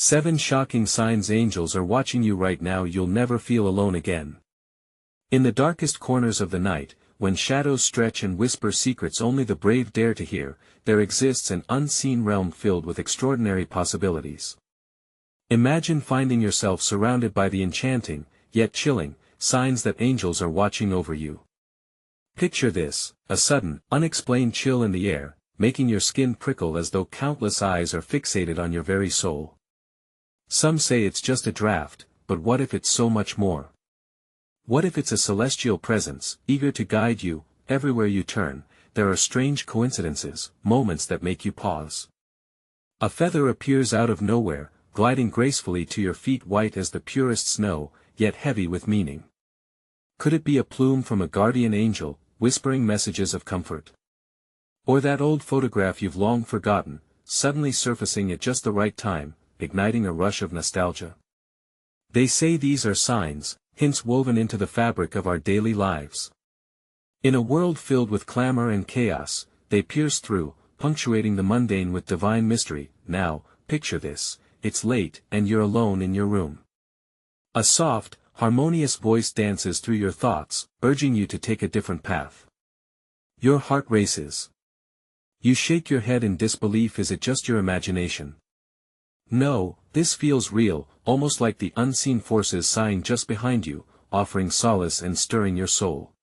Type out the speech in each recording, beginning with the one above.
7 shocking signs angels are watching you right now. You'll never feel alone again. In the darkest corners of the night, when shadows stretch and whisper secrets only the brave dare to hear, there exists an unseen realm filled with extraordinary possibilities. Imagine finding yourself surrounded by the enchanting, yet chilling, signs that angels are watching over you. Picture this, a sudden, unexplained chill in the air, making your skin prickle as though countless eyes are fixated on your very soul. Some say it's just a draft, but what if it's so much more? What if it's a celestial presence, eager to guide you? Everywhere you turn, there are strange coincidences, moments that make you pause. A feather appears out of nowhere, gliding gracefully to your feet, white as the purest snow, yet heavy with meaning. Could it be a plume from a guardian angel, whispering messages of comfort? Or that old photograph you've long forgotten, suddenly surfacing at just the right time, igniting a rush of nostalgia? They say these are signs, hints woven into the fabric of our daily lives. In a world filled with clamor and chaos, they pierce through, punctuating the mundane with divine mystery. Now, picture this, it's late and you're alone in your room. A soft, harmonious voice dances through your thoughts, urging you to take a different path. Your heart races. You shake your head in disbelief. Is it just your imagination? No, this feels real, almost like the unseen forces sighing just behind you, offering solace and stirring your soul.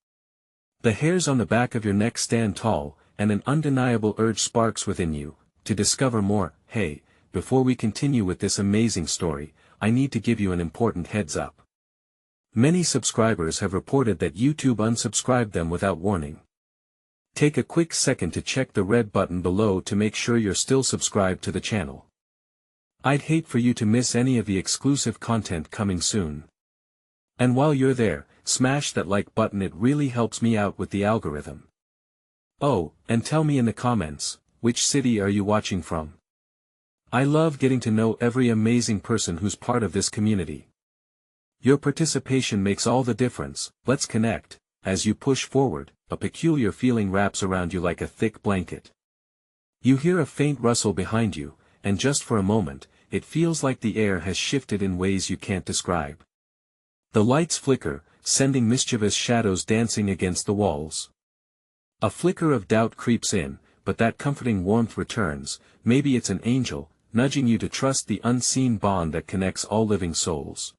The hairs on the back of your neck stand tall, and an undeniable urge sparks within you, to discover more. Hey, before we continue with this amazing story, I need to give you an important heads up. Many subscribers have reported that YouTube unsubscribed them without warning. Take a quick second to check the red button below to make sure you're still subscribed to the channel. I'd hate for you to miss any of the exclusive content coming soon. And while you're there, smash that like button, it really helps me out with the algorithm. Oh, and tell me in the comments, which city are you watching from? I love getting to know every amazing person who's part of this community. Your participation makes all the difference. Let's connect. As you push forward, a peculiar feeling wraps around you like a thick blanket. You hear a faint rustle behind you, and just for a moment, it feels like the air has shifted in ways you can't describe. The lights flicker, sending mischievous shadows dancing against the walls. A flicker of doubt creeps in, but that comforting warmth returns. Maybe it's an angel, nudging you to trust the unseen bond that connects all living souls.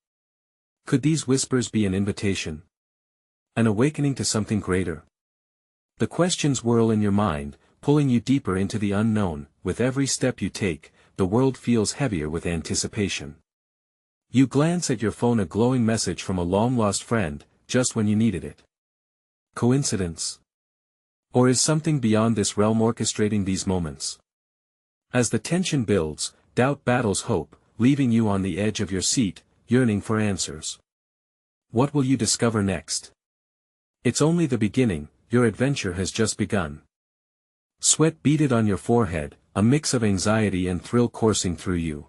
Could these whispers be an invitation? An awakening to something greater? The questions whirl in your mind, pulling you deeper into the unknown. With every step you take, the world feels heavier with anticipation. You glance at your phone, a glowing message from a long-lost friend, just when you needed it. Coincidence? Or is something beyond this realm orchestrating these moments? As the tension builds, doubt battles hope, leaving you on the edge of your seat, yearning for answers. What will you discover next? It's only the beginning. Your adventure has just begun. Sweat beaded on your forehead, a mix of anxiety and thrill coursing through you.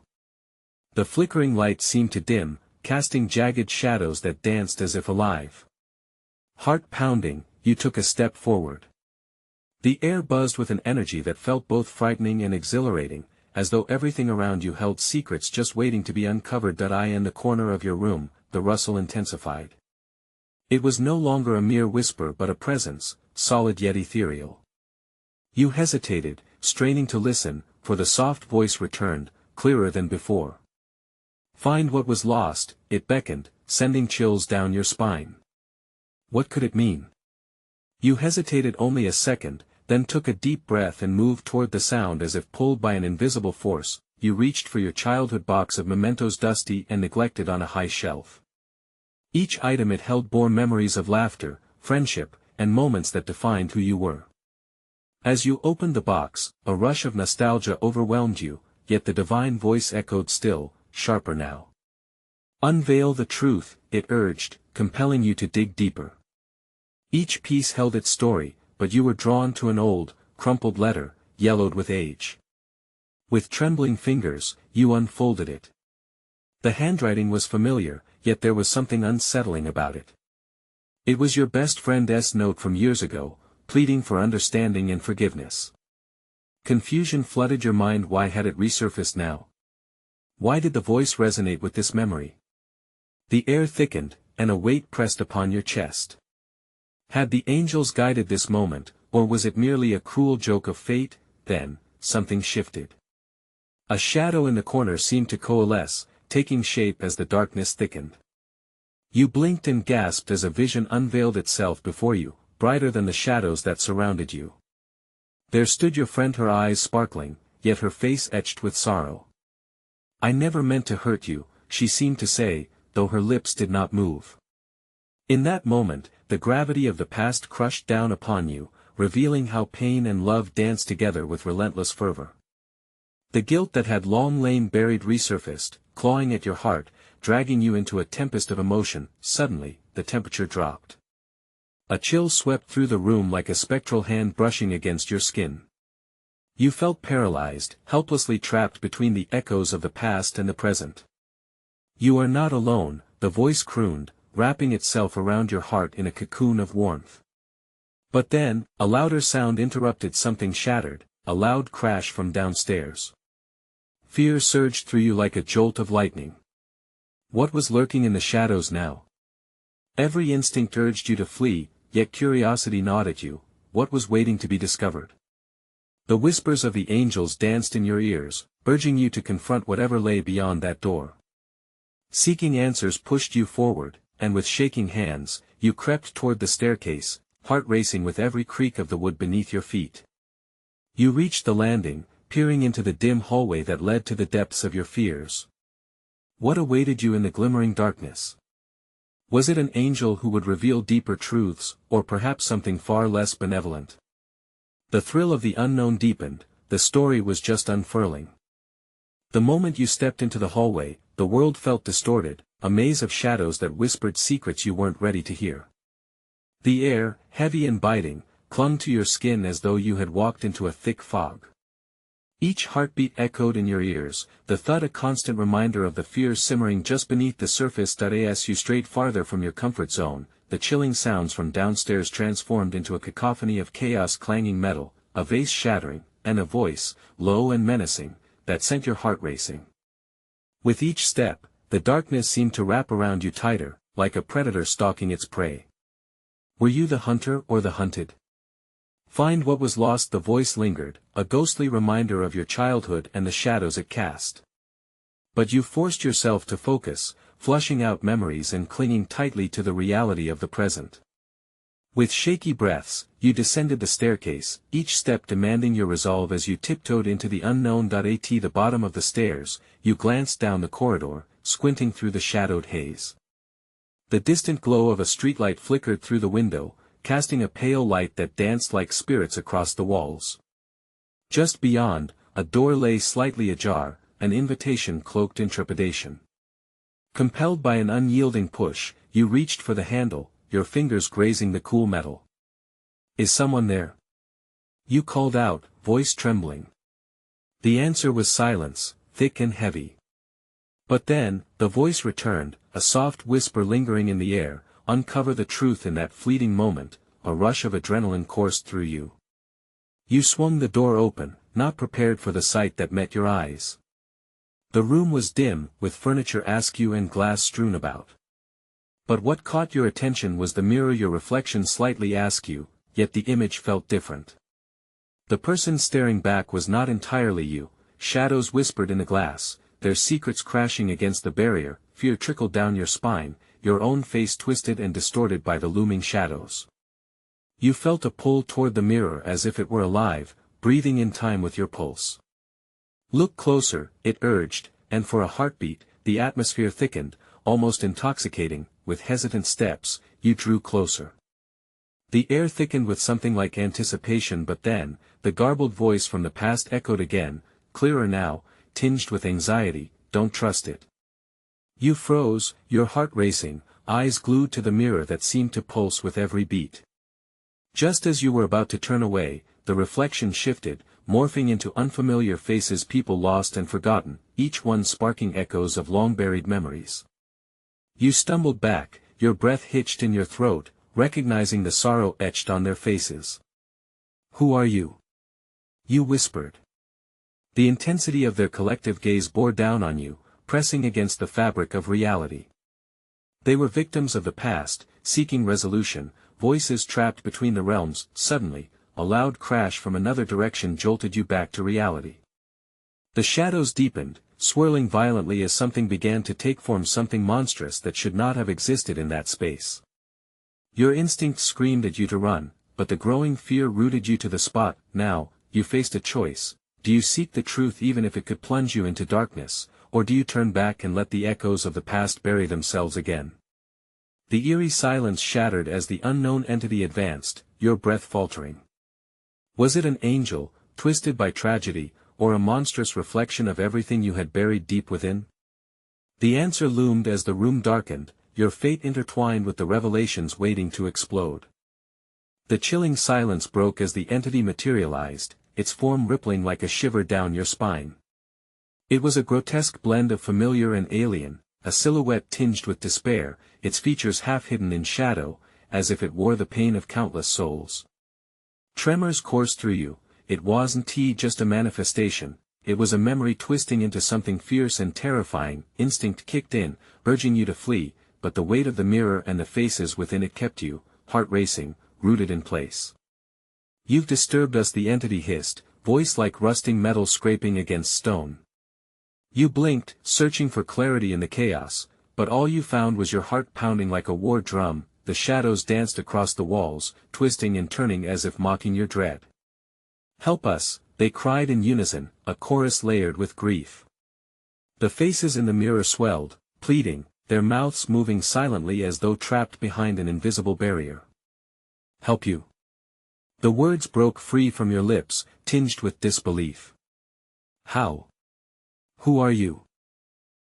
The flickering lights seemed to dim, casting jagged shadows that danced as if alive. Heart pounding, you took a step forward. The air buzzed with an energy that felt both frightening and exhilarating, as though everything around you held secrets just waiting to be uncovered. In the corner of your room, the rustle intensified. It was no longer a mere whisper but a presence, solid yet ethereal. You hesitated, straining to listen, for the soft voice returned, clearer than before. Find what was lost, it beckoned, sending chills down your spine. What could it mean? You hesitated only a second, then took a deep breath and moved toward the sound as if pulled by an invisible force. You reached for your childhood box of mementos, dusty and neglected on a high shelf. Each item it held bore memories of laughter, friendship, and moments that defined who you were. As you opened the box, a rush of nostalgia overwhelmed you, yet the divine voice echoed still, sharper now. Unveil the truth, it urged, compelling you to dig deeper. Each piece held its story, but you were drawn to an old, crumpled letter, yellowed with age. With trembling fingers, you unfolded it. The handwriting was familiar, yet there was something unsettling about it. It was your best friend's note from years ago, pleading for understanding and forgiveness. Confusion flooded your mind. Why had it resurfaced now? Why did the voice resonate with this memory? The air thickened, and a weight pressed upon your chest. Had the angels guided this moment, or was it merely a cruel joke of fate? Then, something shifted. A shadow in the corner seemed to coalesce, taking shape as the darkness thickened. You blinked and gasped as a vision unveiled itself before you, brighter than the shadows that surrounded you. There stood your friend, her eyes sparkling, yet her face etched with sorrow. "I never meant to hurt you," she seemed to say, though her lips did not move. In that moment, the gravity of the past crushed down upon you, revealing how pain and love danced together with relentless fervor. The guilt that had long lain buried resurfaced, clawing at your heart, dragging you into a tempest of emotion. Suddenly, the temperature dropped. A chill swept through the room like a spectral hand brushing against your skin. You felt paralyzed, helplessly trapped between the echoes of the past and the present. "You are not alone," the voice crooned, wrapping itself around your heart in a cocoon of warmth. But then, a louder sound interrupted. Something shattered, a loud crash from downstairs. Fear surged through you like a jolt of lightning. What was lurking in the shadows now? Every instinct urged you to flee, yet curiosity gnawed at you. What was waiting to be discovered? The whispers of the angels danced in your ears, urging you to confront whatever lay beyond that door. Seeking answers pushed you forward, and with shaking hands, you crept toward the staircase, heart racing with every creak of the wood beneath your feet. You reached the landing, peering into the dim hallway that led to the depths of your fears. What awaited you in the glimmering darkness? Was it an angel who would reveal deeper truths, or perhaps something far less benevolent? The thrill of the unknown deepened, the story was just unfurling. The moment you stepped into the hallway, the world felt distorted, a maze of shadows that whispered secrets you weren't ready to hear. The air, heavy and biting, clung to your skin as though you had walked into a thick fog. Each heartbeat echoed in your ears, the thud a constant reminder of the fears simmering just beneath the surface. As you strayed farther from your comfort zone, the chilling sounds from downstairs transformed into a cacophony of chaos, clanging metal, a vase shattering, and a voice, low and menacing, that sent your heart racing. With each step, the darkness seemed to wrap around you tighter, like a predator stalking its prey. Were you the hunter or the hunted? Find what was lost, the voice lingered, a ghostly reminder of your childhood and the shadows it cast. But you forced yourself to focus, flushing out memories and clinging tightly to the reality of the present. With shaky breaths, you descended the staircase, each step demanding your resolve as you tiptoed into the unknown. At the bottom of the stairs, you glanced down the corridor, squinting through the shadowed haze. The distant glow of a streetlight flickered through the window, casting a pale light that danced like spirits across the walls. Just beyond, a door lay slightly ajar, an invitation cloaked in trepidation. Compelled by an unyielding push, you reached for the handle, your fingers grazing the cool metal. "Is someone there?" you called out, voice trembling. The answer was silence, thick and heavy. But then, the voice returned, a soft whisper lingering in the air. "Uncover the truth." In that fleeting moment, a rush of adrenaline coursed through you. You swung the door open, not prepared for the sight that met your eyes. The room was dim, with furniture askew and glass strewn about. But what caught your attention was the mirror, your reflection slightly askew, yet the image felt different. The person staring back was not entirely you. Shadows whispered in the glass, their secrets crashing against the barrier. Fear trickled down your spine, your own face twisted and distorted by the looming shadows. You felt a pull toward the mirror as if it were alive, breathing in time with your pulse. "Look closer," it urged, and for a heartbeat, the atmosphere thickened, almost intoxicating. With hesitant steps, you drew closer. The air thickened with something like anticipation, but then, the garbled voice from the past echoed again, clearer now, tinged with anxiety. "Don't trust it." You froze, your heart racing, eyes glued to the mirror that seemed to pulse with every beat. Just as you were about to turn away, the reflection shifted, morphing into unfamiliar faces, people lost and forgotten, each one sparking echoes of long-buried memories. You stumbled back, your breath hitched in your throat, recognizing the sorrow etched on their faces. "Who are you?" you whispered. The intensity of their collective gaze bore down on you, pressing against the fabric of reality. They were victims of the past, seeking resolution, voices trapped between the realms. Suddenly, a loud crash from another direction jolted you back to reality. The shadows deepened, swirling violently as something began to take form, something monstrous that should not have existed in that space. Your instinct screamed at you to run, but the growing fear rooted you to the spot. Now, you faced a choice. Do you seek the truth even if it could plunge you into darkness, or do you turn back and let the echoes of the past bury themselves again? The eerie silence shattered as the unknown entity advanced, your breath faltering. Was it an angel, twisted by tragedy, or a monstrous reflection of everything you had buried deep within? The answer loomed as the room darkened, your fate intertwined with the revelations waiting to explode. The chilling silence broke as the entity materialized, its form rippling like a shiver down your spine. It was a grotesque blend of familiar and alien, a silhouette tinged with despair, its features half hidden in shadow, as if it wore the pain of countless souls. Tremors coursed through you. It wasn't just a manifestation, it was a memory twisting into something fierce and terrifying. Instinct kicked in, urging you to flee, but the weight of the mirror and the faces within it kept you, heart racing, rooted in place. "You've disturbed us," the entity hissed, voice like rusting metal scraping against stone. You blinked, searching for clarity in the chaos, but all you found was your heart pounding like a war drum. The shadows danced across the walls, twisting and turning as if mocking your dread. "Help us," they cried in unison, a chorus layered with grief. The faces in the mirror swelled, pleading, their mouths moving silently as though trapped behind an invisible barrier. "Help you." The words broke free from your lips, tinged with disbelief. "How? Who are you?"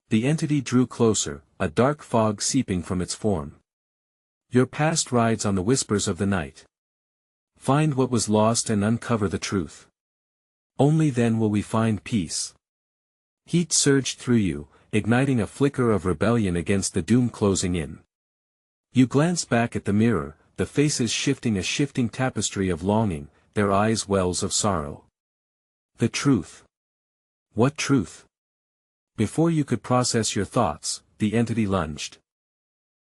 The entity drew closer, a dark fog seeping from its form. "Your past rides on the whispers of the night. Find what was lost and uncover the truth. Only then will we find peace." Heat surged through you, igniting a flicker of rebellion against the doom closing in. You glanced back at the mirror, the faces shifting a shifting tapestry of longing, their eyes wells of sorrow. The truth. What truth? Before you could process your thoughts, the entity lunged.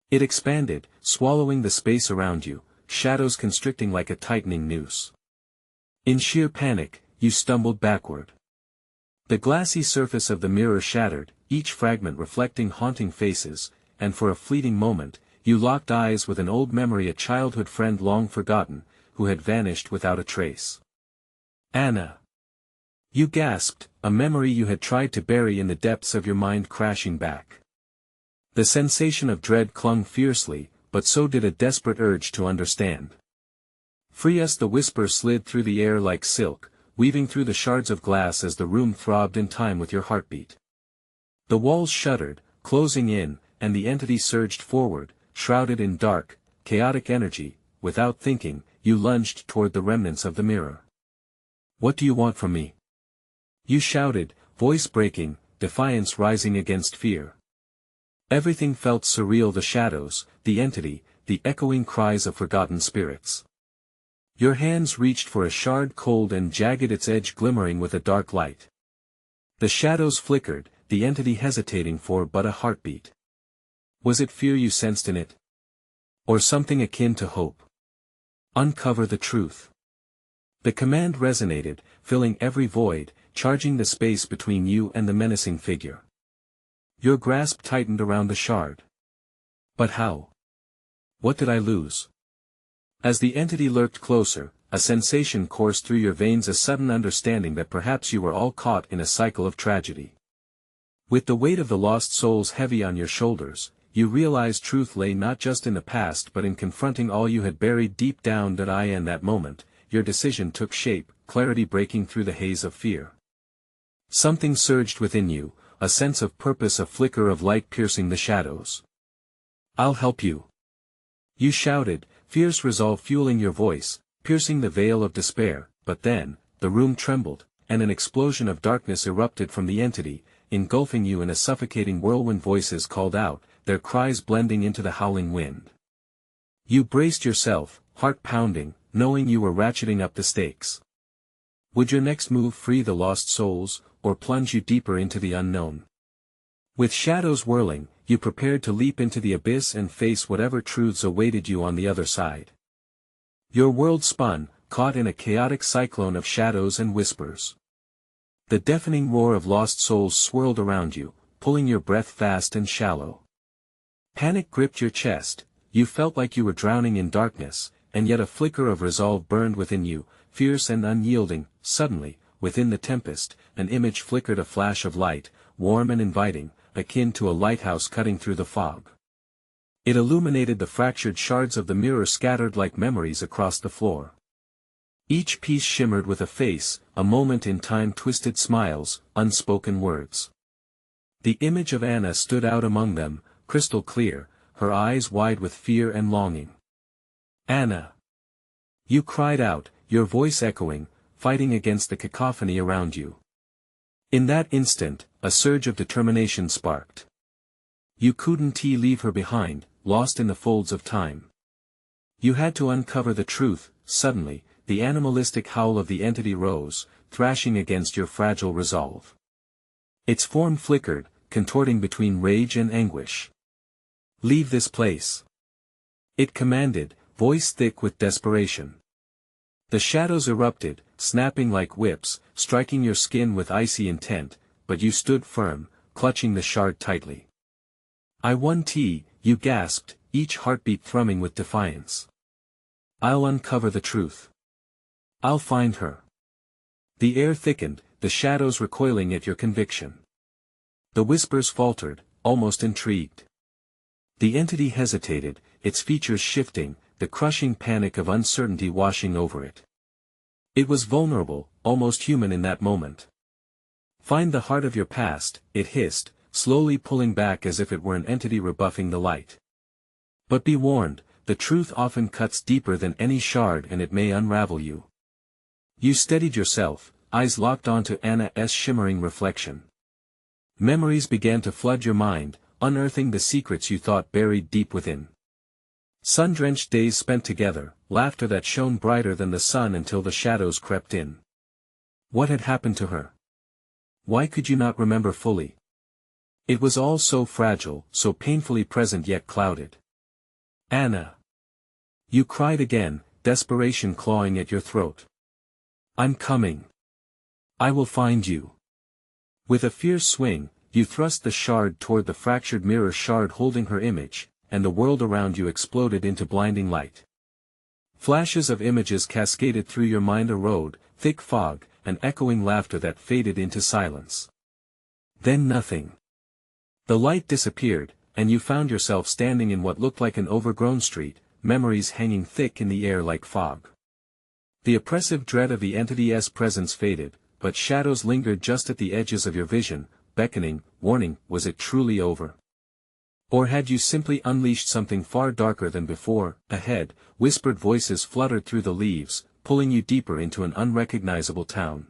It expanded, swallowing the space around you, shadows constricting like a tightening noose. In sheer panic, you stumbled backward. The glassy surface of the mirror shattered, each fragment reflecting haunting faces, and for a fleeting moment, you locked eyes with an old memory, a childhood friend long forgotten, who had vanished without a trace. "Anna." You gasped, a memory you had tried to bury in the depths of your mind crashing back. The sensation of dread clung fiercely, but so did a desperate urge to understand. "Free us," the whisper slid through the air like silk, weaving through the shards of glass as the room throbbed in time with your heartbeat. The walls shuddered, closing in, and the entity surged forward, shrouded in dark, chaotic energy. Without thinking, you lunged toward the remnants of the mirror. "What do you want from me?" You shouted, voice breaking, defiance rising against fear. Everything felt surreal, the shadows, the entity, the echoing cries of forgotten spirits. Your hands reached for a shard, cold and jagged, its edge glimmering with a dark light. The shadows flickered, the entity hesitating for but a heartbeat. Was it fear you sensed in it? Or something akin to hope? "Uncover the truth." The command resonated, filling every void, charging the space between you and the menacing figure. Your grasp tightened around the shard. "But how? What did I lose?" As the entity lurked closer, a sensation coursed through your veins, a sudden understanding that perhaps you were all caught in a cycle of tragedy. With the weight of the lost souls heavy on your shoulders, you realized truth lay not just in the past but in confronting all you had buried deep down. In that moment, your decision took shape, clarity breaking through the haze of fear. Something surged within you, a sense of purpose, a flicker of light piercing the shadows. "I'll help you." You shouted, fierce resolve fueling your voice, piercing the veil of despair. But then, the room trembled, and an explosion of darkness erupted from the entity, engulfing you in a suffocating whirlwind. Voices called out, their cries blending into the howling wind. You braced yourself, heart pounding, knowing you were ratcheting up the stakes. Would your next move free the lost souls, or plunge you deeper into the unknown? With shadows whirling, you prepared to leap into the abyss and face whatever truths awaited you on the other side. Your world spun, caught in a chaotic cyclone of shadows and whispers. The deafening roar of lost souls swirled around you, pulling your breath fast and shallow. Panic gripped your chest, you felt like you were drowning in darkness, and yet a flicker of resolve burned within you, fierce and unyielding. Suddenly, within the tempest, an image flickered, a flash of light, warm and inviting, akin to a lighthouse cutting through the fog. It illuminated the fractured shards of the mirror scattered like memories across the floor. Each piece shimmered with a face, a moment in time, twisted smiles, unspoken words. The image of Anna stood out among them, crystal clear, her eyes wide with fear and longing. "Anna!" You cried out, your voice echoing, fighting against the cacophony around you. In that instant, a surge of determination sparked. You couldn't leave her behind, lost in the folds of time. You had to uncover the truth. Suddenly, the animalistic howl of the entity rose, thrashing against your fragile resolve. Its form flickered, contorting between rage and anguish. "Leave this place!" it commanded, voice thick with desperation. The shadows erupted, snapping like whips, striking your skin with icy intent, but you stood firm, clutching the shard tightly. "I won't," you gasped, each heartbeat thrumming with defiance. "I'll uncover the truth. I'll find her." The air thickened, the shadows recoiling at your conviction. The whispers faltered, almost intrigued. The entity hesitated, its features shifting, the crushing panic of uncertainty washing over it. It was vulnerable, almost human in that moment. "Find the heart of your past," it hissed, slowly pulling back as if it were an entity rebuffing the light. "But be warned, the truth often cuts deeper than any shard, and it may unravel you." You steadied yourself, eyes locked onto Anna's shimmering reflection. Memories began to flood your mind, unearthing the secrets you thought buried deep within. Sun-drenched days spent together, laughter that shone brighter than the sun until the shadows crept in. What had happened to her? Why could you not remember fully? It was all so fragile, so painfully present yet clouded. "Anna!" You cried again, desperation clawing at your throat. "I'm coming. I will find you." With a fierce swing, you thrust the shard toward the fractured mirror shard holding her image, and the world around you exploded into blinding light. Flashes of images cascaded through your mind, a road, thick fog, and echoing laughter that faded into silence. Then nothing. The light disappeared, and you found yourself standing in what looked like an overgrown street, memories hanging thick in the air like fog. The oppressive dread of the entity's presence faded, but shadows lingered just at the edges of your vision, beckoning, warning. Was it truly over? Or had you simply unleashed something far darker than before? Ahead, whispered voices fluttered through the leaves, pulling you deeper into an unrecognizable town.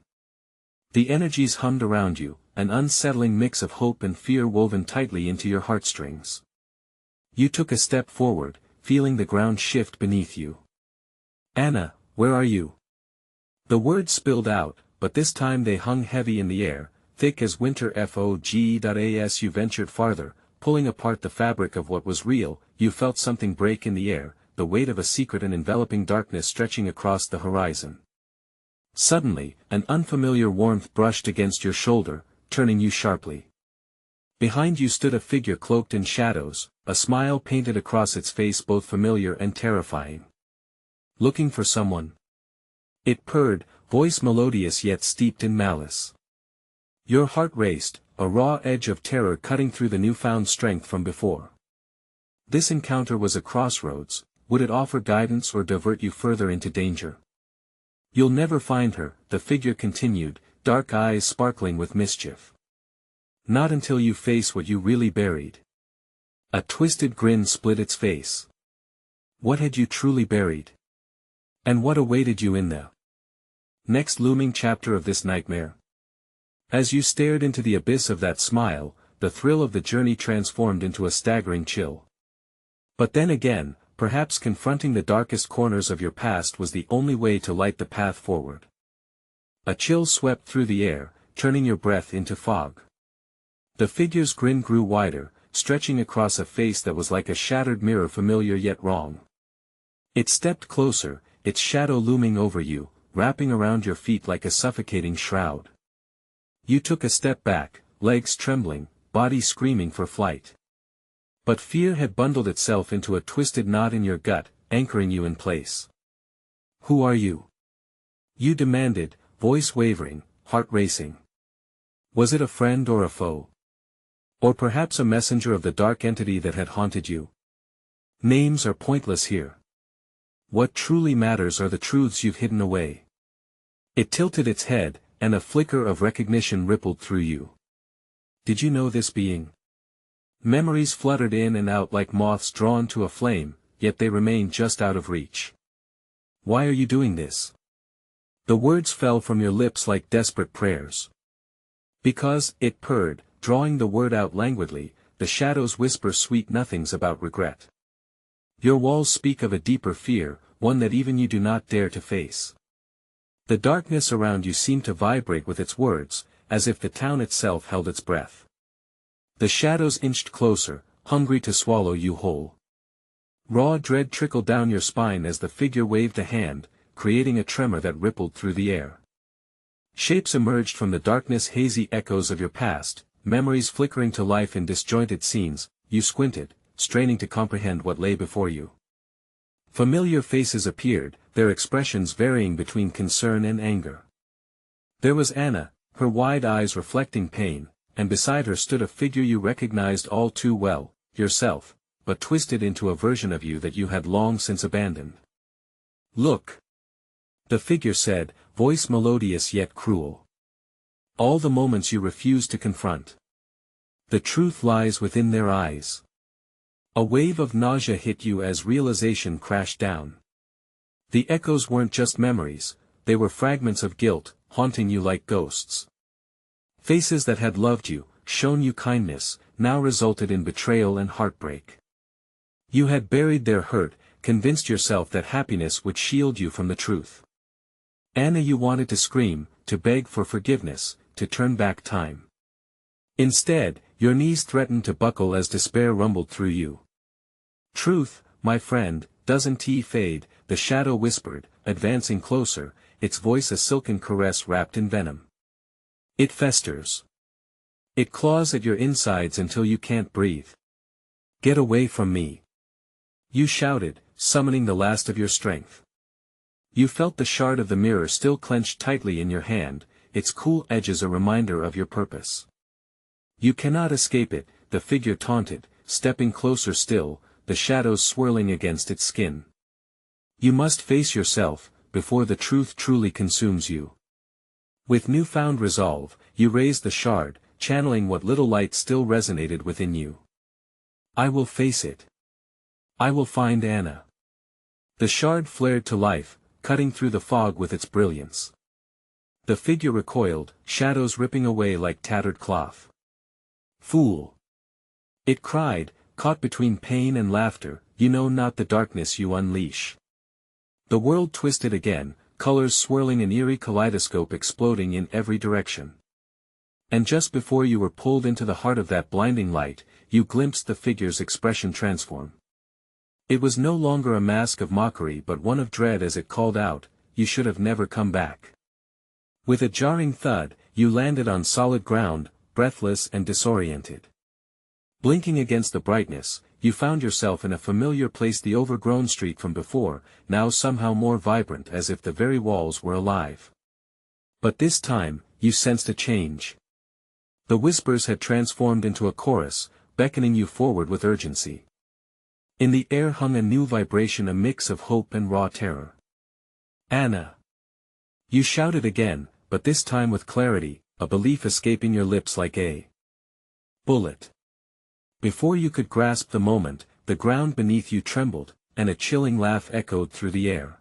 The energies hummed around you, an unsettling mix of hope and fear woven tightly into your heartstrings. You took a step forward, feeling the ground shift beneath you. "Anna, where are you?" The words spilled out, but this time they hung heavy in the air, thick as winter fog. You ventured farther, pulling apart the fabric of what was real. You felt something break in the air, the weight of a secret and enveloping darkness stretching across the horizon. Suddenly, an unfamiliar warmth brushed against your shoulder, turning you sharply. Behind you stood a figure cloaked in shadows, a smile painted across its face both familiar and terrifying. "Looking for someone?" it purred, voice melodious yet steeped in malice. Your heart raced, a raw edge of terror cutting through the newfound strength from before. This encounter was a crossroads. Would it offer guidance or divert you further into danger? "You'll never find her," the figure continued, dark eyes sparkling with mischief. "Not until you face what you really buried." A twisted grin split its face. What had you truly buried? And what awaited you in the next looming chapter of this nightmare? As you stared into the abyss of that smile, the thrill of the journey transformed into a staggering chill. But then again, perhaps confronting the darkest corners of your past was the only way to light the path forward. A chill swept through the air, turning your breath into fog. The figure's grin grew wider, stretching across a face that was like a shattered mirror, familiar yet wrong. It stepped closer, its shadow looming over you, wrapping around your feet like a suffocating shroud. You took a step back, legs trembling, body screaming for flight. But fear had bundled itself into a twisted knot in your gut, anchoring you in place. "Who are you?" you demanded, voice wavering, heart racing. Was it a friend or a foe? Or perhaps a messenger of the dark entity that had haunted you? Names are pointless here. What truly matters are the truths you've hidden away. It tilted its head, and a flicker of recognition rippled through you. Did you know this being? Memories fluttered in and out like moths drawn to a flame, yet they remained just out of reach. Why are you doing this? The words fell from your lips like desperate prayers. Because, it purred, drawing the word out languidly, the shadows whisper sweet nothings about regret. Your walls speak of a deeper fear, one that even you do not dare to face. The darkness around you seemed to vibrate with its words, as if the town itself held its breath. The shadows inched closer, hungry to swallow you whole. Raw dread trickled down your spine as the figure waved a hand, creating a tremor that rippled through the air. Shapes emerged from the darkness, hazy echoes of your past, memories flickering to life in disjointed scenes. You squinted, straining to comprehend what lay before you. Familiar faces appeared, their expressions varying between concern and anger. There was Anna, her wide eyes reflecting pain, and beside her stood a figure you recognized all too well, yourself, but twisted into a version of you that you had long since abandoned. "Look," the figure said, voice melodious yet cruel. "All the moments you refused to confront. The truth lies within their eyes." A wave of nausea hit you as realization crashed down. The echoes weren't just memories, they were fragments of guilt, haunting you like ghosts. Faces that had loved you, shown you kindness, now resulted in betrayal and heartbreak. You had buried their hurt, convinced yourself that happiness would shield you from the truth. Anna, you wanted to scream, to beg for forgiveness, to turn back time. Instead, your knees threatened to buckle as despair rumbled through you. "Truth, my friend, doesn't fade," the shadow whispered, advancing closer, its voice a silken caress wrapped in venom. "It festers. It claws at your insides until you can't breathe. Get away from me," you shouted, summoning the last of your strength. You felt the shard of the mirror still clenched tightly in your hand, its cool edges a reminder of your purpose. "You cannot escape it," the figure taunted, stepping closer still, the shadows swirling against its skin. "You must face yourself, before the truth truly consumes you." With newfound resolve, you raised the shard, channeling what little light still resonated within you. "I will face it. I will find Anna." The shard flared to life, cutting through the fog with its brilliance. The figure recoiled, shadows ripping away like tattered cloth. "Fool!" it cried, caught between pain and laughter, "you know not the darkness you unleash." The world twisted again, colors swirling, an eerie kaleidoscope exploding in every direction. And just before you were pulled into the heart of that blinding light, you glimpsed the figure's expression transform. It was no longer a mask of mockery but one of dread as it called out, "You should have never come back." With a jarring thud, you landed on solid ground, breathless and disoriented. Blinking against the brightness, you found yourself in a familiar place, the overgrown street from before, now somehow more vibrant as if the very walls were alive. But this time, you sensed a change. The whispers had transformed into a chorus, beckoning you forward with urgency. In the air hung a new vibration, a mix of hope and raw terror. "Anna!" you shouted again, but this time with clarity, a belief escaping your lips like a bullet. Before you could grasp the moment, the ground beneath you trembled, and a chilling laugh echoed through the air.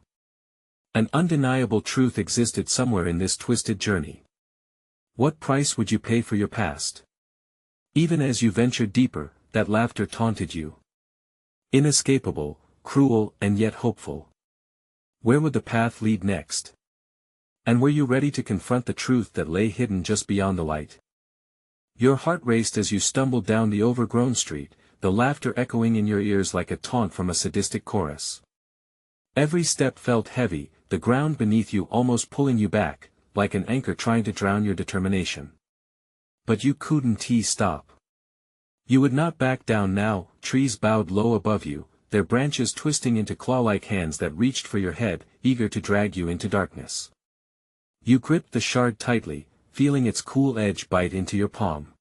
An undeniable truth existed somewhere in this twisted journey. What price would you pay for your past? Even as you ventured deeper, that laughter taunted you. Inescapable, cruel and yet hopeful. Where would the path lead next? And were you ready to confront the truth that lay hidden just beyond the light? Your heart raced as you stumbled down the overgrown street, the laughter echoing in your ears like a taunt from a sadistic chorus. Every step felt heavy, the ground beneath you almost pulling you back, like an anchor trying to drown your determination. But you couldn't stop. You would not back down now. Trees bowed low above you, their branches twisting into claw-like hands that reached for your head, eager to drag you into darkness. You gripped the shard tightly, feeling its cool edge bite into your palm.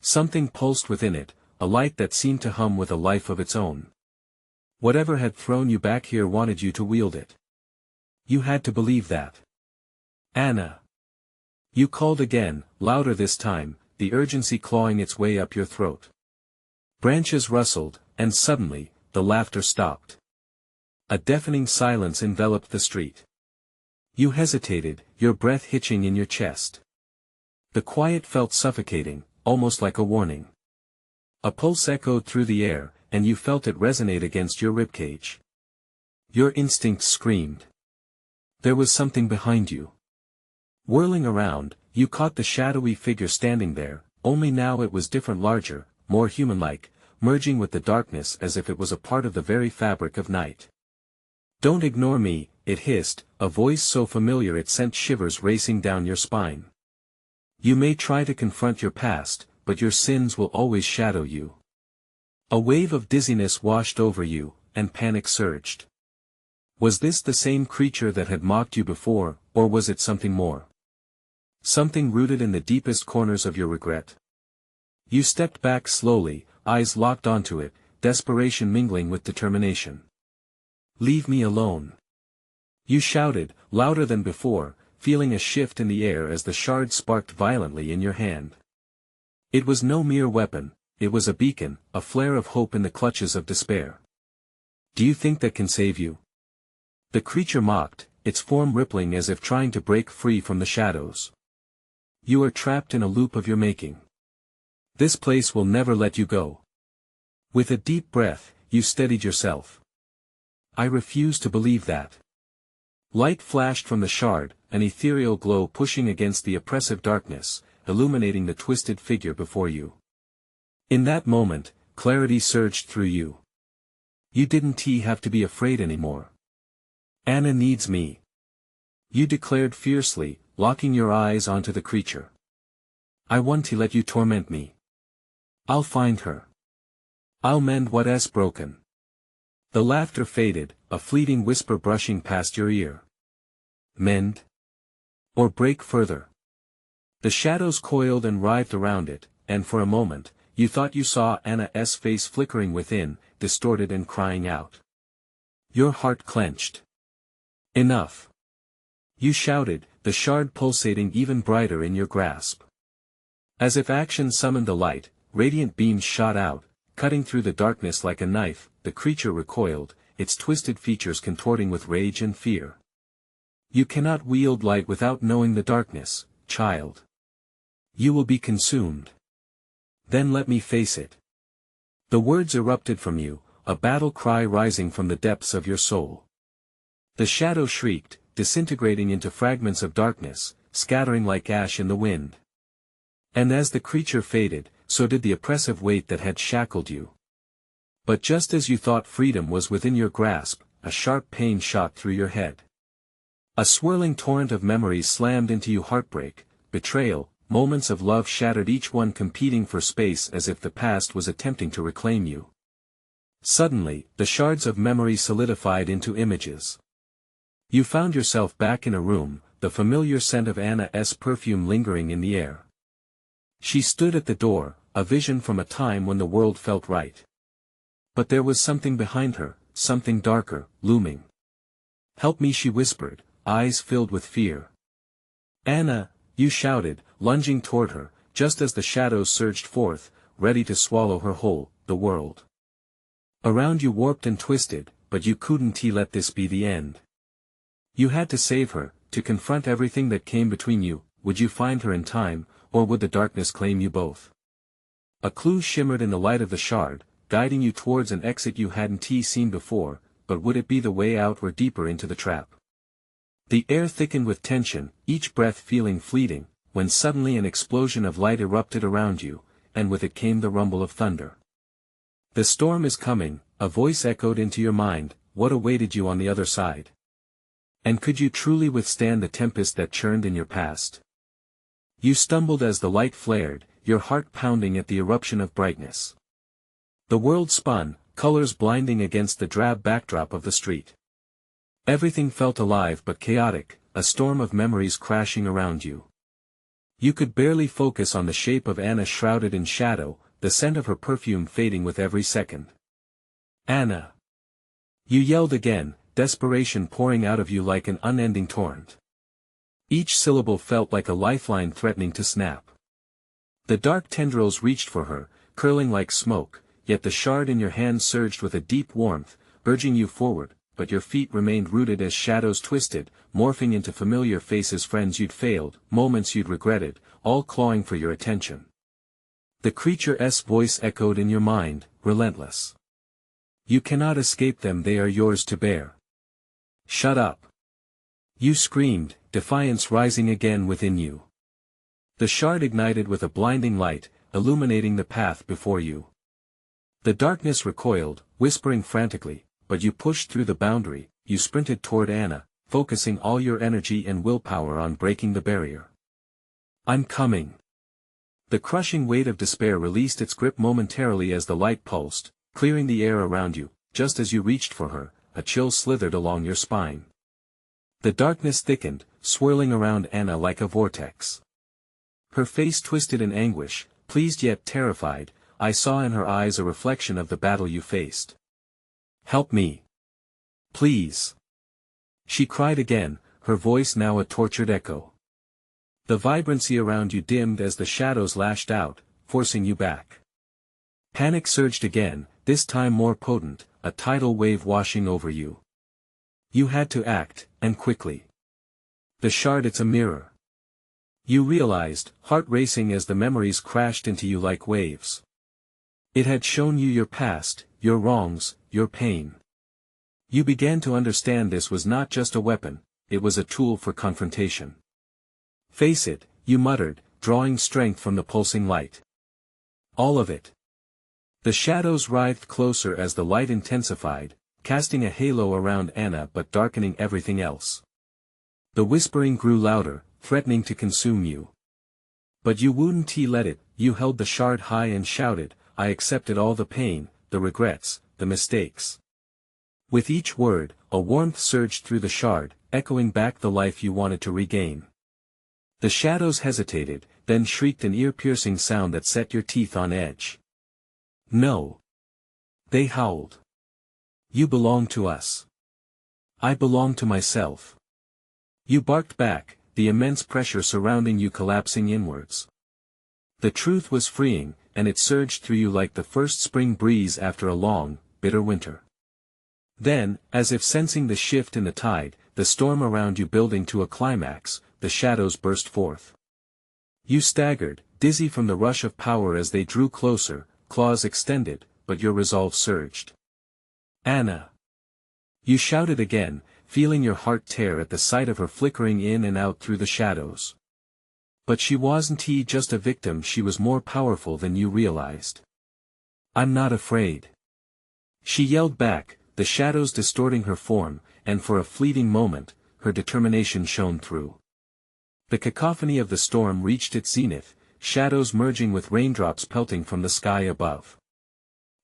Something pulsed within it, a light that seemed to hum with a life of its own. Whatever had thrown you back here wanted you to wield it. You had to believe that. Anna. You called again, louder this time, the urgency clawing its way up your throat. Branches rustled, and suddenly, the laughter stopped. A deafening silence enveloped the street. You hesitated, your breath hitching in your chest. The quiet felt suffocating, almost like a warning. A pulse echoed through the air, and you felt it resonate against your ribcage. Your instincts screamed. There was something behind you. Whirling around, you caught the shadowy figure standing there, only now it was different, larger, more human-like, merging with the darkness as if it was a part of the very fabric of night. "Don't ignore me," it hissed, a voice so familiar it sent shivers racing down your spine. "You may try to confront your past, but your sins will always shadow you." A wave of dizziness washed over you, and panic surged. Was this the same creature that had mocked you before, or was it something more? Something rooted in the deepest corners of your regret? You stepped back slowly, eyes locked onto it, desperation mingling with determination. "Leave me alone!" You shouted, louder than before, feeling a shift in the air as the shard sparked violently in your hand. It was no mere weapon, it was a beacon, a flare of hope in the clutches of despair. "Do you think that can save you?" The creature mocked, its form rippling as if trying to break free from the shadows. "You are trapped in a loop of your making. This place will never let you go." With a deep breath, you steadied yourself. "I refuse to believe that." Light flashed from the shard, an ethereal glow pushing against the oppressive darkness, illuminating the twisted figure before you. In that moment, clarity surged through you. You didn't have to be afraid anymore. "Anna needs me," you declared fiercely, locking your eyes onto the creature. "I want to let you torment me. I'll find her. I'll mend what's broken." The laughter faded, a fleeting whisper brushing past your ear. "Mend? Or break further?" The shadows coiled and writhed around it, and for a moment, you thought you saw Anna's face flickering within, distorted and crying out. Your heart clenched. "Enough!" you shouted, the shard pulsating even brighter in your grasp. As if action summoned the light, radiant beams shot out, cutting through the darkness like a knife. The creature recoiled, its twisted features contorting with rage and fear. "You cannot wield light without knowing the darkness, child. You will be consumed. Then let me face it." The words erupted from you, a battle cry rising from the depths of your soul. The shadow shrieked, disintegrating into fragments of darkness, scattering like ash in the wind. And as the creature faded, so did the oppressive weight that had shackled you. But just as you thought freedom was within your grasp, a sharp pain shot through your head. A swirling torrent of memories slammed into you, heartbreak, betrayal, moments of love shattered, each one competing for space as if the past was attempting to reclaim you. Suddenly, the shards of memory solidified into images. You found yourself back in a room, the familiar scent of Anna's perfume lingering in the air. She stood at the door, a vision from a time when the world felt right. But there was something behind her, something darker, looming. "Help me," she whispered, eyes filled with fear. "Anna," you shouted, lunging toward her, just as the shadows surged forth, ready to swallow her whole, the world. Around you warped and twisted, but you couldn't let this be the end. You had to save her, to confront everything that came between you. Would you find her in time, or would the darkness claim you both? A clue shimmered in the light of the shard, guiding you towards an exit you hadn't seen before, but would it be the way out or deeper into the trap? The air thickened with tension, each breath feeling fleeting, when suddenly an explosion of light erupted around you, and with it came the rumble of thunder. "The storm is coming," a voice echoed into your mind. What awaited you on the other side? And could you truly withstand the tempest that churned in your past? You stumbled as the light flared, your heart pounding at the eruption of brightness. The world spun, colors blinding against the drab backdrop of the street. Everything felt alive but chaotic, a storm of memories crashing around you. You could barely focus on the shape of Anna shrouded in shadow, the scent of her perfume fading with every second. "Anna!" You yelled again, desperation pouring out of you like an unending torrent. Each syllable felt like a lifeline threatening to snap. The dark tendrils reached for her, curling like smoke, yet the shard in your hand surged with a deep warmth, urging you forward, but your feet remained rooted as shadows twisted, morphing into familiar faces, friends you'd failed, moments you'd regretted, all clawing for your attention. The creature's voice echoed in your mind, relentless. "You cannot escape them, they are yours to bear. Shut up!" You screamed, defiance rising again within you. The shard ignited with a blinding light, illuminating the path before you. The darkness recoiled, whispering frantically, but you pushed through the boundary. You sprinted toward Anna, focusing all your energy and willpower on breaking the barrier. "I'm coming." The crushing weight of despair released its grip momentarily as the light pulsed, clearing the air around you. Just as you reached for her, a chill slithered along your spine. The darkness thickened, swirling around Anna like a vortex. Her face twisted in anguish, pleased yet terrified. I saw in her eyes a reflection of the battle you faced. "Help me. Please." She cried again, her voice now a tortured echo. The vibrancy around you dimmed as the shadows lashed out, forcing you back. Panic surged again, this time more potent, a tidal wave washing over you. You had to act, and quickly. The shard, it's a mirror. You realized, heart racing as the memories crashed into you like waves. It had shown you your past, your wrongs, your pain. You began to understand this was not just a weapon, it was a tool for confrontation. "Face it," you muttered, drawing strength from the pulsing light. "All of it." The shadows writhed closer as the light intensified, casting a halo around Anna but darkening everything else. The whispering grew louder, threatening to consume you. But you wouldn't let it. You held the shard high and shouted, "I accepted all the pain, the regrets, the mistakes." With each word, a warmth surged through the shard, echoing back the life you wanted to regain. The shadows hesitated, then shrieked an ear-piercing sound that set your teeth on edge. "No." They howled. "You belong to us. I belong to myself." You barked back, the immense pressure surrounding you collapsing inwards. The truth was freeing, and it surged through you like the first spring breeze after a long, bitter winter. Then, as if sensing the shift in the tide, the storm around you building to a climax, the shadows burst forth. You staggered, dizzy from the rush of power as they drew closer, claws extended, but your resolve surged. "Anna!" You shouted again, feeling your heart tear at the sight of her flickering in and out through the shadows. But she wasn't just a victim, she was more powerful than you realized. "I'm not afraid." She yelled back, the shadows distorting her form, and for a fleeting moment, her determination shone through. The cacophony of the storm reached its zenith, shadows merging with raindrops pelting from the sky above.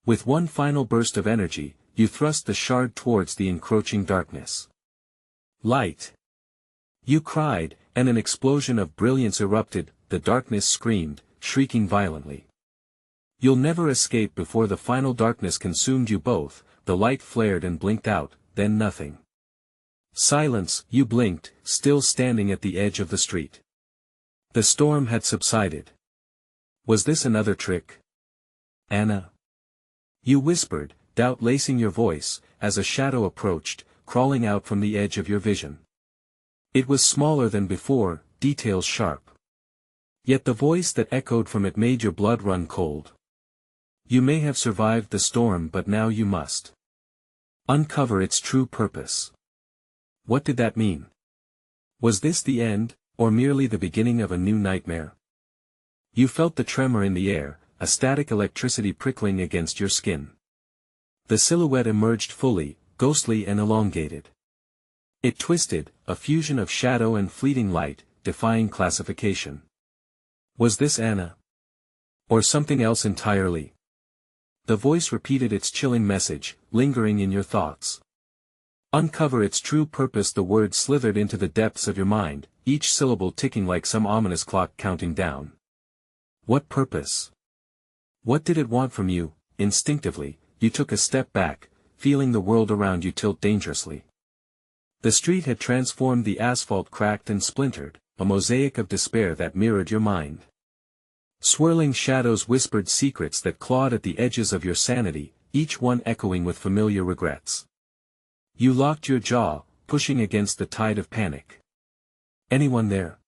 With one final burst of energy, you thrust the shard towards the encroaching darkness. "Light!" You cried, and an explosion of brilliance erupted. The darkness screamed, shrieking violently. "You'll never escape." Before the final darkness consumed you both, the light flared and blinked out, then nothing. Silence. You blinked, still standing at the edge of the street. The storm had subsided. Was this another trick? "Anna?" You whispered, doubt lacing your voice, as a shadow approached, crawling out from the edge of your vision. It was smaller than before, details sharp. Yet the voice that echoed from it made your blood run cold. "You may have survived the storm, but now you must uncover its true purpose." What did that mean? Was this the end, or merely the beginning of a new nightmare? You felt the tremor in the air, a static electricity prickling against your skin. The silhouette emerged fully, ghostly and elongated. It twisted, a fusion of shadow and fleeting light, defying classification. Was this Anna? Or something else entirely? The voice repeated its chilling message, lingering in your thoughts. Uncover its true purpose. The words slithered into the depths of your mind, each syllable ticking like some ominous clock counting down. What purpose? What did it want from you? Instinctively, you took a step back, feeling the world around you tilt dangerously. The street had transformed, the asphalt cracked and splintered, a mosaic of despair that mirrored your mind. Swirling shadows whispered secrets that clawed at the edges of your sanity, each one echoing with familiar regrets. You locked your jaw, pushing against the tide of panic. Anyone there?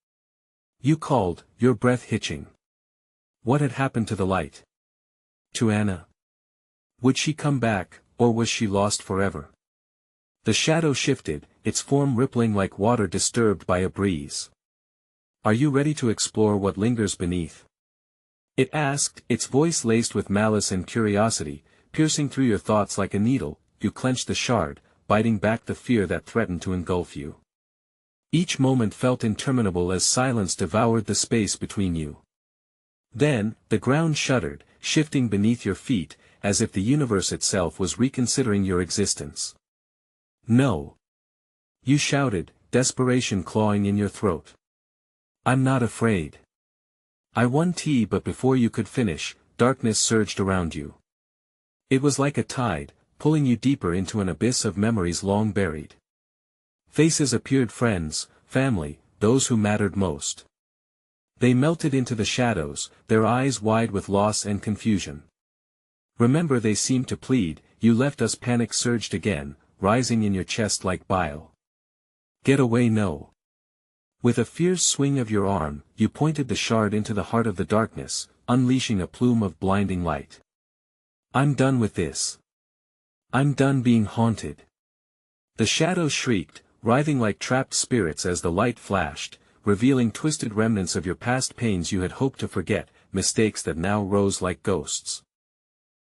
You called, your breath hitching. What had happened to the light? To Anna? Would she come back, or was she lost forever? The shadow shifted, its form rippling like water disturbed by a breeze. Are you ready to explore what lingers beneath? It asked, its voice laced with malice and curiosity, piercing through your thoughts like a needle. You clenched the shard, biting back the fear that threatened to engulf you. Each moment felt interminable as silence devoured the space between you. Then, the ground shuddered, shifting beneath your feet, as if the universe itself was reconsidering your existence. No! You shouted, desperation clawing in your throat. I'm not afraid. I won tea, but before you could finish, darkness surged around you. It was like a tide, pulling you deeper into an abyss of memories long buried. Faces appeared, friends, family, those who mattered most. They melted into the shadows, their eyes wide with loss and confusion. Remember, they seemed to plead, you left us. Panic surged again, rising in your chest like bile. Get away, no. With a fierce swing of your arm, you pointed the shard into the heart of the darkness, unleashing a plume of blinding light. I'm done with this. I'm done being haunted. The shadows shrieked, writhing like trapped spirits as the light flashed, revealing twisted remnants of your past pains you had hoped to forget, mistakes that now rose like ghosts.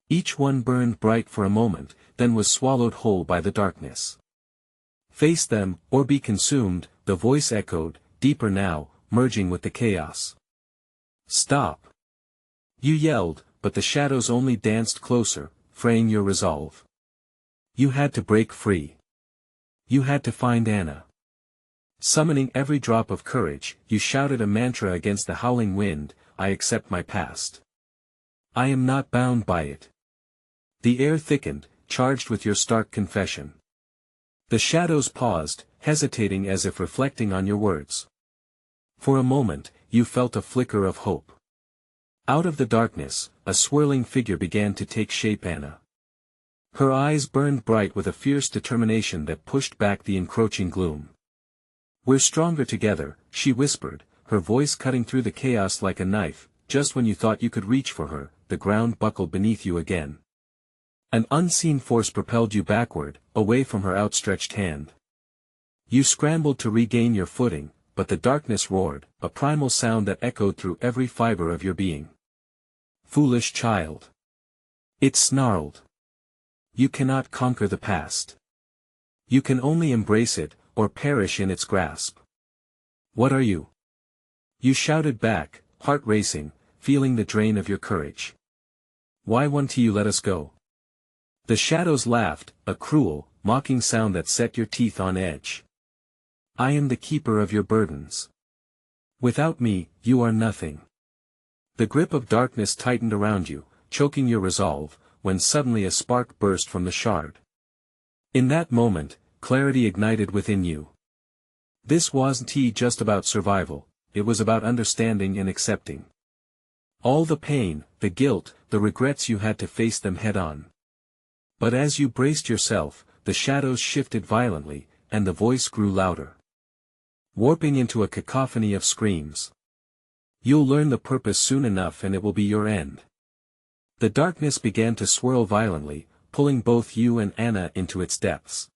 Each one burned bright for a moment, then was swallowed whole by the darkness. Face them, or be consumed, the voice echoed, deeper now, merging with the chaos. Stop! You yelled, but the shadows only danced closer, fraying your resolve. You had to break free. You had to find Anna. Summoning every drop of courage, you shouted a mantra against the howling wind, I accept my past. I am not bound by it. The air thickened, charged with your stark confession. The shadows paused, hesitating as if reflecting on your words. For a moment, you felt a flicker of hope. Out of the darkness, a swirling figure began to take shape. Anna. Her eyes burned bright with a fierce determination that pushed back the encroaching gloom. We're stronger together, she whispered, her voice cutting through the chaos like a knife. Just when you thought you could reach for her, the ground buckled beneath you again. An unseen force propelled you backward, away from her outstretched hand. You scrambled to regain your footing, but the darkness roared, a primal sound that echoed through every fiber of your being. Foolish child. It snarled. You cannot conquer the past. You can only embrace it, or perish in its grasp. What are you? You shouted back, heart racing, feeling the drain of your courage. Why won't you let us go? The shadows laughed, a cruel, mocking sound that set your teeth on edge. I am the keeper of your burdens. Without me, you are nothing. The grip of darkness tightened around you, choking your resolve, when suddenly a spark burst from the shard. In that moment, clarity ignited within you. This wasn't just about survival, it was about understanding and accepting. All the pain, the guilt, the regrets, you had to face them head-on. But as you braced yourself, the shadows shifted violently, and the voice grew louder. Warping into a cacophony of screams. You'll learn the purpose soon enough and it will be your end. The darkness began to swirl violently, pulling both you and Anna into its depths.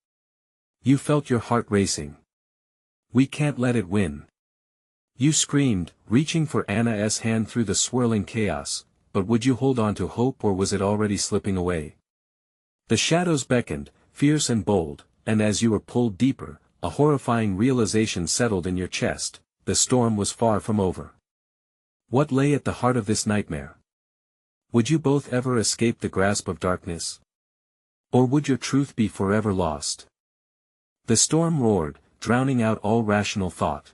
You felt your heart racing. We can't let it win. You screamed, reaching for Anna's hand through the swirling chaos, but would you hold on to hope or was it already slipping away? The shadows beckoned, fierce and bold, and as you were pulled deeper, a horrifying realization settled in your chest: the storm was far from over. What lay at the heart of this nightmare? Would you both ever escape the grasp of darkness? Or would your truth be forever lost? The storm roared, drowning out all rational thought.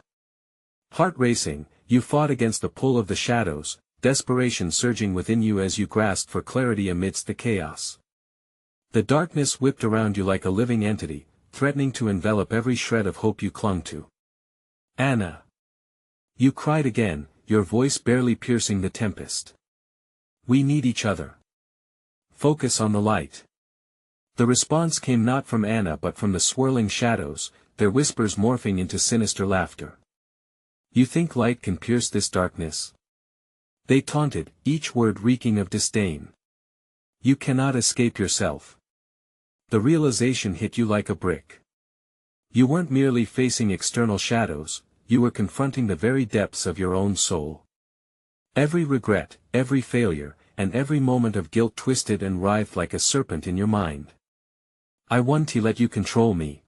Heart racing, you fought against the pull of the shadows, desperation surging within you as you grasped for clarity amidst the chaos. The darkness whipped around you like a living entity, threatening to envelop every shred of hope you clung to. Anna! You cried again, your voice barely piercing the tempest. We need each other. Focus on the light. The response came not from Anna but from the swirling shadows, their whispers morphing into sinister laughter. You think light can pierce this darkness? They taunted, each word reeking of disdain. You cannot escape yourself. The realization hit you like a brick. You weren't merely facing external shadows, you were confronting the very depths of your own soul. Every regret, every failure, and every moment of guilt twisted and writhed like a serpent in your mind. I want to let you control me.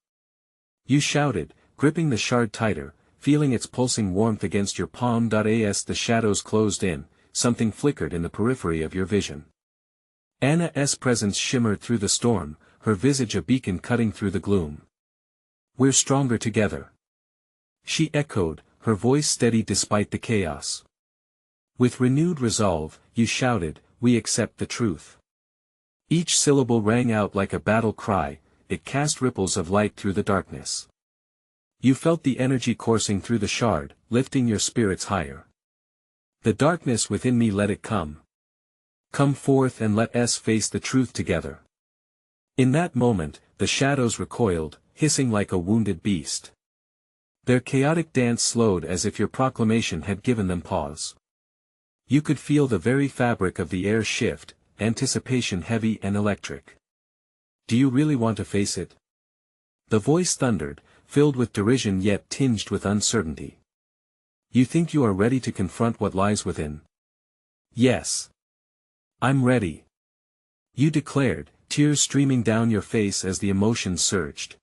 You shouted, gripping the shard tighter, feeling its pulsing warmth against your palm. As the shadows closed in, something flickered in the periphery of your vision. Anna's presence shimmered through the storm, her visage a beacon cutting through the gloom. We're stronger together. She echoed, her voice steady despite the chaos. With renewed resolve, you shouted, we accept the truth. Each syllable rang out like a battle cry, it cast ripples of light through the darkness. You felt the energy coursing through the shard, lifting your spirits higher. The darkness within me, let it come. Come forth and let us face the truth together. In that moment, the shadows recoiled, hissing like a wounded beast. Their chaotic dance slowed as if your proclamation had given them pause. You could feel the very fabric of the air shift, anticipation heavy and electric. Do you really want to face it? The voice thundered, filled with derision yet tinged with uncertainty. You think you are ready to confront what lies within? Yes. I'm ready. You declared, tears streaming down your face as the emotions surged.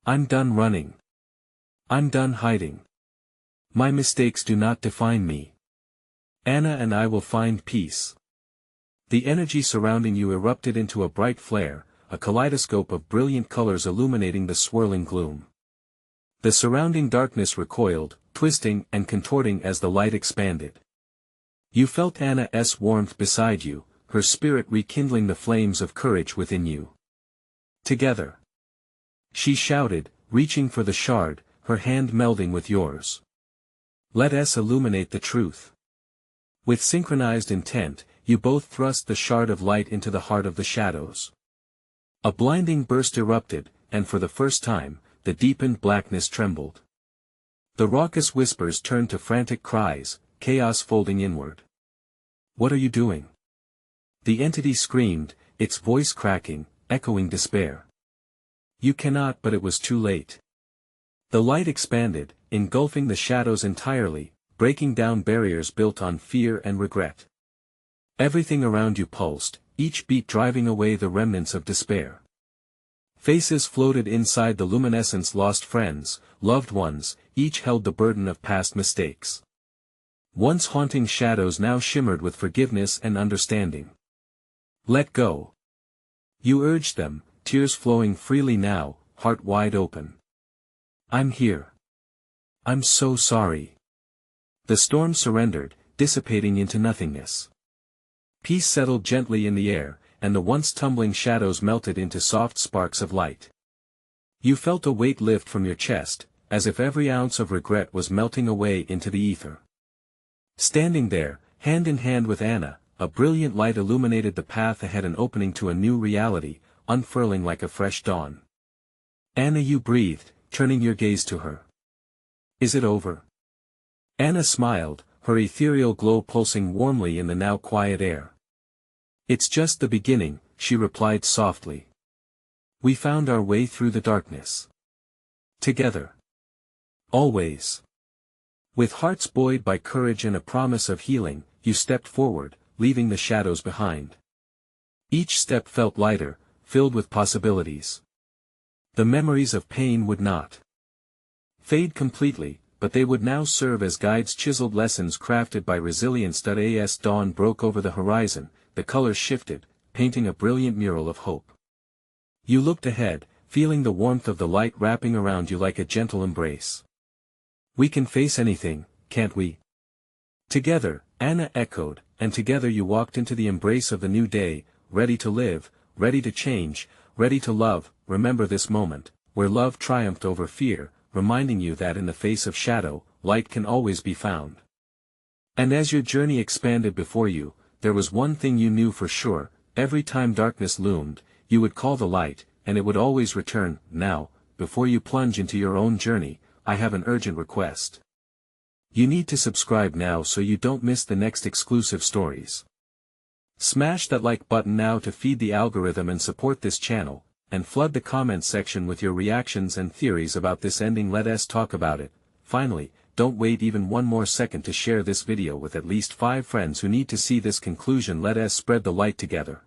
I'm done running. I'm done hiding. My mistakes do not define me. Anna and I will find peace. The energy surrounding you erupted into a bright flare, a kaleidoscope of brilliant colors illuminating the swirling gloom. The surrounding darkness recoiled, twisting and contorting as the light expanded. You felt Anna's warmth beside you, her spirit rekindling the flames of courage within you. Together. She shouted, reaching for the shard, her hand melding with yours. Let us illuminate the truth. With synchronized intent, you both thrust the shard of light into the heart of the shadows. A blinding burst erupted, and for the first time, the deepened blackness trembled. The raucous whispers turned to frantic cries, chaos folding inward. What are you doing? The entity screamed, its voice cracking, echoing despair. You cannot, but it was too late. The light expanded, engulfing the shadows entirely, breaking down barriers built on fear and regret. Everything around you pulsed, each beat driving away the remnants of despair. Faces floated inside the luminescence, lost friends, loved ones, each held the burden of past mistakes. Once haunting shadows now shimmered with forgiveness and understanding. Let go. You urged them, tears flowing freely now, heart wide open. I'm here. I'm so sorry. The storm surrendered, dissipating into nothingness. Peace settled gently in the air, and the once tumbling shadows melted into soft sparks of light. You felt a weight lift from your chest, as if every ounce of regret was melting away into the ether. Standing there, hand in hand with Anna, a brilliant light illuminated the path ahead, an opening to a new reality, unfurling like a fresh dawn. Anna, you breathed, turning your gaze to her. Is it over? Anna smiled, her ethereal glow pulsing warmly in the now quiet air. It's just the beginning, she replied softly. We found our way through the darkness. Together. Always. With hearts buoyed by courage and a promise of healing, you stepped forward, leaving the shadows behind. Each step felt lighter, filled with possibilities. The memories of pain would not fade completely, but they would now serve as guides, chiseled lessons crafted by resilience. As dawn broke over the horizon, the colors shifted, painting a brilliant mural of hope. You looked ahead, feeling the warmth of the light wrapping around you like a gentle embrace. "We can face anything, can't we?" "Together," Anna echoed, and together you walked into the embrace of the new day, ready to live, ready to change, ready to love. Remember this moment, where love triumphed over fear, reminding you that in the face of shadow, light can always be found. And as your journey expanded before you, there was one thing you knew for sure: every time darkness loomed, you would call the light, and it would always return. Now, before you plunge into your own journey, I have an urgent request. You need to subscribe now so you don't miss the next exclusive stories. Smash that like button now to feed the algorithm and support this channel, and flood the comments section with your reactions and theories about this ending. Let us talk about it. Finally, don't wait even one more second to share this video with at least 5 friends who need to see this conclusion. Let us spread the light together.